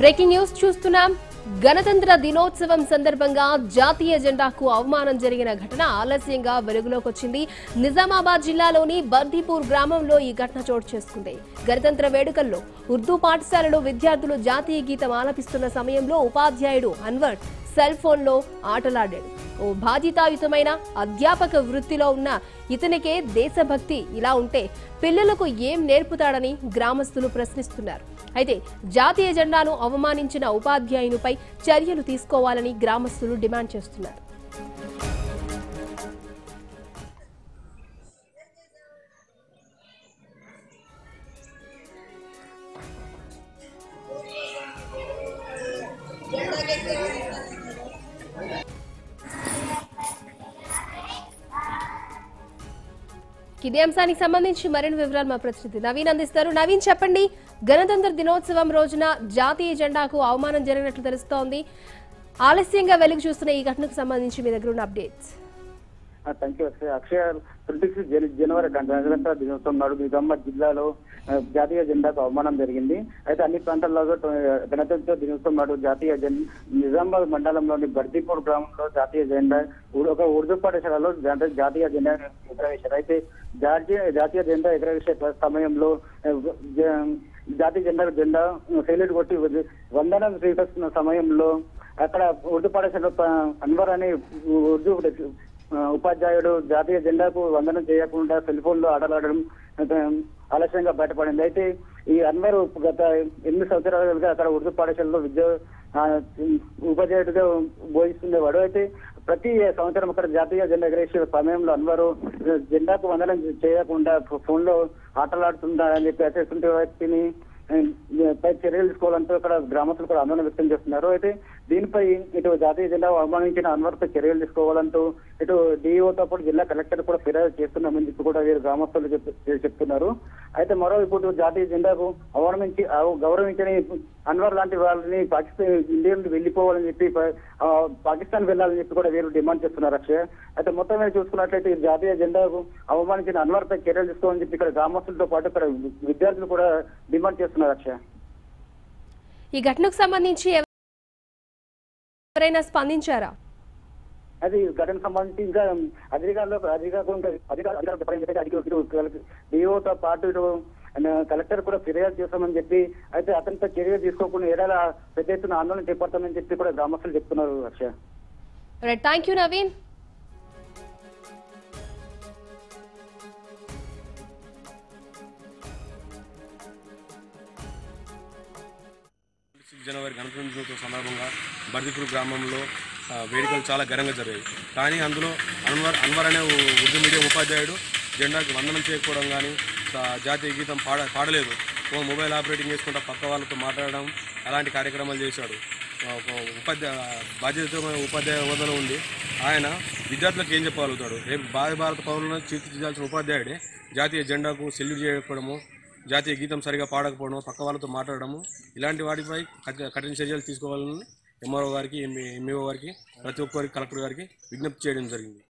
Breaking news చూస్తున్నాం. గణతంత్ర దినోత్సవం సందర్భంగా జాతీయ జెండాకు అవమానం జరిగిన ఘటన ఆలస్యంగా వెలుగులోకి వచ్చింది. నిజామాబాద్ జిల్లాలోని బర్దీపూర్ గ్రామంలో ఈ ఘటన చోటు చేసుకుంది. గణతంత్ర వేడుకల్లో ఉర్దూ పాఠశాలలో విద్యార్థులు జాతీయ గీతం ఆలపిస్తున్న సమయంలో ఉపాధ్యాయుడు అన్వర్ సెల్ ఫోన్లో ఆటలాడాడు. ఓ బాధ్యతాయుతమైన అధ్యాపక వృత్తిలో ఉన్న ఇతనికే దేశభక్తి ఇలా ఉంటే పిల్లలకు ఏం నేర్పుతాడని గ్రామస్తులు ప్రశ్నిస్తున్నారు. అయితే జాతీయ జెండాను అవమానించిన ఉపాధ్యాయునిపై చర్యలు తీసుకోవాలని గ్రామస్తులు డిమాండ్ చేస్తున్నారు. ఇదే అంశానికి సంబంధించి మరిన్ని వివరాలు మా ప్రతినిధి నవీన్ అందిస్తారు. నవీన్, చెప్పండి, గణతంత్ర దినోత్సవం రోజున జాతీయ జెండాకు అవమానం జరిగినట్లు తెలుస్తోంది. ఆలస్యంగా వెలుగు చూస్తున్న ఈ ఘటనకు సంబంధించి మీ దగ్గర ఉన్న అప్డేట్స్. థ్యాంక్ యూ అక్షయ. 26 జనవరి గణతంత్ర దినోత్సవం నాడు నిజామాబాద్ జిల్లాలో జాతీయ జెండాకు అవమానం జరిగింది. అయితే అన్ని ప్రాంతాల్లో గణతంత్ర దినోత్సవం నాడు నిజామాబాద్ మండలంలోని బర్దీపూర్ గ్రామంలో జాతీయ జెండా ఒక ఉర్దూ పాఠశాలలో జాతీయ జెండా ఎగరవేశారు. అయితే జాతీయ జెండా ఎగరవేసే సమయంలో జాతీయ జెండా సెల్యూట్ కొట్టి వందనం స్వీకరిస్తున్న సమయంలో అక్కడ ఉర్దూ పాఠశాలలో అన్వర్ అనే ఉర్దూ ఉపాధ్యాయుడు జాతీయ జెండాకు వందనం చేయకుండా సెల్ ఫోన్ లో ఆటలాడడం ఆలస్యంగా బయటపడింది. అయితే ఈ అన్వర్ గత 8 సంవత్సరాలుగా అక్కడ ఉర్దూ పాఠశాలలో ఉపాధ్యాయుడిగా బోధిస్తుండేవాడు. అయితే ప్రతి సంవత్సరం అక్కడ జాతీయ జెండా ఎగరేసే సమయంలో అన్వరు జెండాకు వందనం చేయకుండా ఫోన్ లో ఆటలాడుతుందని చెప్పి అటువంటి వ్యక్తిని పై చర్యలు తీసుకోవాలంటూ ఇక్కడ గ్రామస్తులు కూడా ఆందోళన వ్యక్తం చేస్తున్నారు. అయితే దీనిపై ఇటు జాతీయ జెండా అవమానించిన అన్వర్పై చర్యలు తీసుకోవాలంటూ ఇటు డిఈఓతో పాటు జిల్లా కలెక్టర్ కూడా ఫిర్యాదు చేస్తున్నామని చెప్పి కూడా వీరు గ్రామస్తులు చెప్తున్నారు. అయితే మరోవైపు జాతీయ జెండాకు గౌరవించని అన్వర్ లాంటి వాళ్ళని ఇండియా నుండి వెళ్లిపోవాలని చెప్పి పాకిస్తాన్ వెళ్లాలని చెప్పి కూడా వీరు డిమాండ్ చేస్తున్నారు అక్షయ్. అయితే మొత్తం మీద చూసుకున్నట్లయితే జాతీయ జెండాకు అవమానించిన అన్వర్ పై చర్యలు తీసుకోవాలని చెప్పి ఇక్కడ గ్రామస్తులతో పాటు ఇక్కడ విద్యార్థులు కూడా డిమాండ్ చేస్తున్నారు అక్షయ్. ఈ ఘటనకు సంబంధించి ఎవరైనా స్పందించారా? అది ఘటనకు సంబంధించి ఇంకా డిఓతో పాటు ఇటు కలెక్టర్ కూడా ఫిర్యాదు చేస్తామని చెప్పి, అయితే అతనిపై చర్యలు తీసుకోకుండా ఏడాది పెద్ద ఎత్తున ఆందోళన చేపడతామని చెప్పి కూడా గ్రామస్తులు చెప్తున్నారు హర్ష. Thank you Naveen. జనవరి గణతంత్ర దినోత్సవం సందర్భంగా బర్దీపూర్ గ్రామంలో వేడుకలు చాలా ఘనంగా జరిగాయి. కానీ అందులో అన్వర్ అనే ఉర్దూ మీడియం ఉపాధ్యాయుడు జెండాకి వందనం చేయకపోవడం కానీ, జాతీయ గీతం పాడలేదు, మొబైల్ ఆపరేటింగ్ చేసుకుంటా పక్క వాళ్ళతో మాట్లాడడం, అలాంటి కార్యక్రమాలు చేశాడు. బాధ్యతమైన ఉపాధ్యాయ హోదాలో ఉండి ఆయన విద్యార్థులకు ఏం చెప్పగలుగుతాడు? రేపు భారత పౌరులను తీర్చిదిద్దాల్సిన ఉపాధ్యాయుడే జాతీయ జెండాకు సెల్యూట్ చేయకపోవడము, జాతీయ గీతం సరిగా పాడకపోవడం, పక్క వాళ్ళతో మాట్లాడము, ఇలాంటి వాటిపై కఠిన చర్యలు తీసుకోవాలని ఎంఆర్ఓ గారికి, ఎంఈఓ గారికి, ప్రతి ఒక్కరికి, కలెక్టర్ గారికి విజ్ఞప్తి చేయడం జరిగింది.